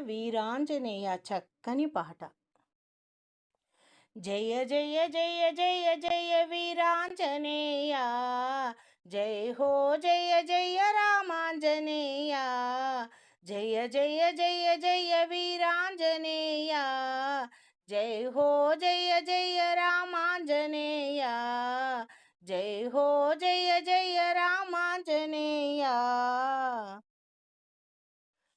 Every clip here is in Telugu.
వీరాంజనేయ చక్కని పాట. జయ జయ జయ జయ జయ వీరాంజనేయ, జయ హో జయ జయ రామాంజనేయ. జయ జయ జయ జయ వీరాంజనేయ, జయ హో జయ జయ రామాంజనేయ. జయ హో జయ జయ రామాంజనేయ.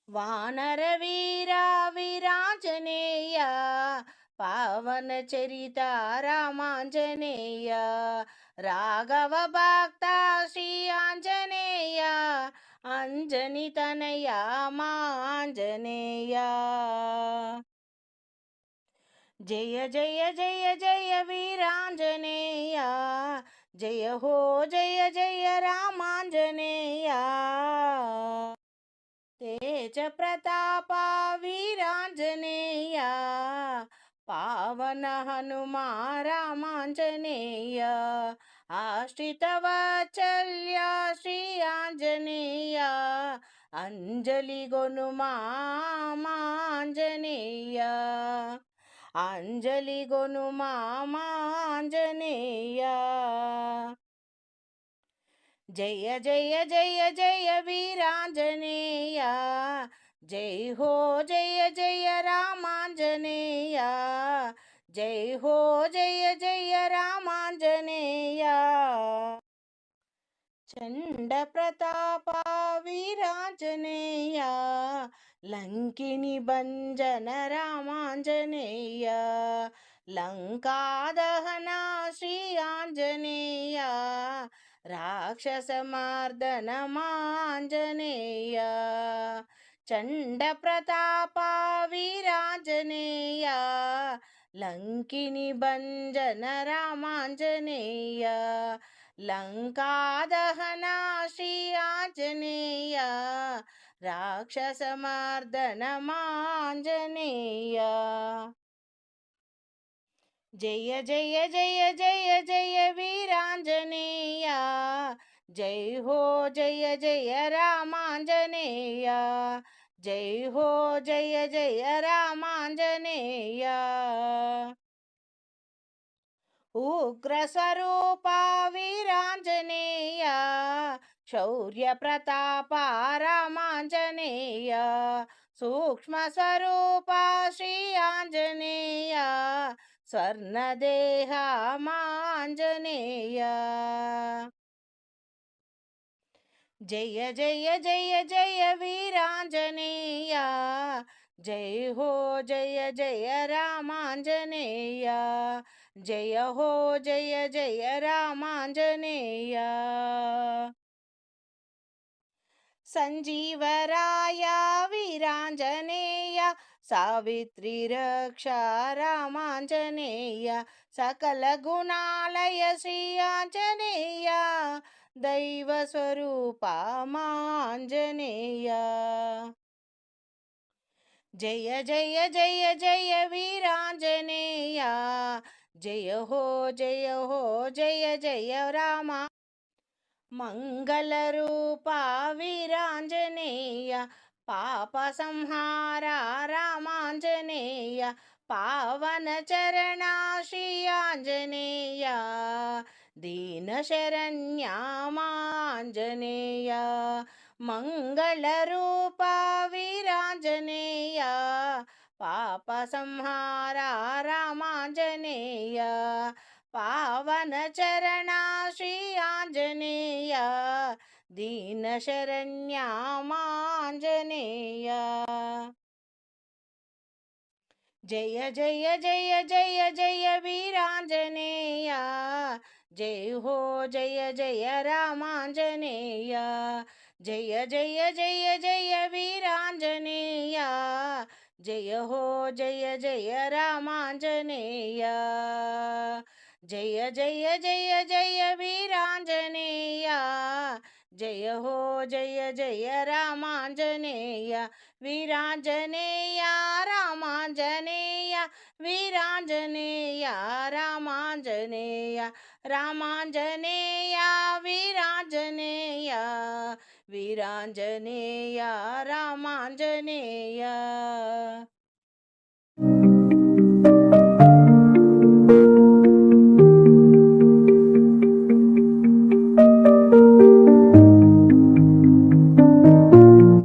వానర వీరా వీరాంజనేయ, పావన చరిత రామాంజనేయ. రాఘవ భక్త శ్రీ ఆంజనేయ, అంజని తనయ మాంజనేయ. జయ జయ జయ జయ వీరాంజనేయ, జయ హో జయ జయ రామాంజనేయ. తేజ ప్రతాప వీరాంజనేయ, పావన హనుమా రామాంజనేయ. ఆశ్రిత వాత్సల్య శ్రీ ఆంజనేయ, అంజలి గొనుమా మాంజనేయ. అంజలి గొనుమా మాంజనేయ. జయ జయ జయ జయ వీరాంజనేయ, జై హో జయ జయ రామాంజనేయ. జై హో జయ జయ రామాంజనేయ. చండ ప్రతాప వీరాంజనేయ, లంకిని భంజన రామాంజనేయ. లంకా దహన శ్రీ ఆంజనేయ, రాక్షస మార్దన మాంజనేయ. చండ ప్రతాప వీరాంజనేయ, లంకిని భంజన రామాంజనేయ. లంకా దహన శ్రీ ఆంజనేయ, రాక్షస మార్దన మాంజనేయ. జయ జయ జయ జయ జయ వీరాంజనేయ, జై హో జయ జయ రామాంజనేయ. జై హో జయ జయ రామాంజనేయ. ఉగ్ర స్వరూప వీరాంజనేయ, శౌర్య ప్రతాప రామాంజనేయ. సూక్ష్మ స్వరూప శ్రీ ఆంజనేయ, స్వర్ణదేహ మాంజనేయ. జయ జయ జయ జయ వీరాంజనేయ, జై హో జయ జయ రామాంజనేయ. జయ హో జయ జయ రామాంజనేయ. సంజీవరాయ వీరాంజనేయ, సావిత్రి రక్ష రామాంజనేయ. సకల గుణాలయ శ్రీ ఆంజనేయ, దైవ స్వరూప మాంజనేయ. జయ జయ జయ జయ వీరాంజనేయ, జయ హో జయ జయ రామ. మంగళ రూప వీరాంజనేయ, పాప సంహార రామాంజనేయ. పావన చరణ శ్రీ ఆంజనేయ, దీన శరణ్య మాంజనేయ. మంగళ రూప వీరాంజనేయ, పాప సంహార రామాంజనేయ. పావన చరణ శ్రీ ఆంజనేయ, దీన శరణ్య మాంజనేయ. జయ జయ జయ జయ జయ వీరాంజనేయ, జై హో జయ జయ రామాంజనేయ. జయ జయ జయ జయ వీరాంజనేయ, జయ హో జయ జయ రామాంజనేయ. జయ జయ జయ జయ వీరాంజనేయ, జయ హో జయ జయ రామాంజనేయ. వీరాంజనేయ రామాంజనేయ, వీరాంజనేయ రామాంజనేయ. రామాంజనేయ వీరాంజనేయ, వీరాంజనేయ రామాంజనేయ.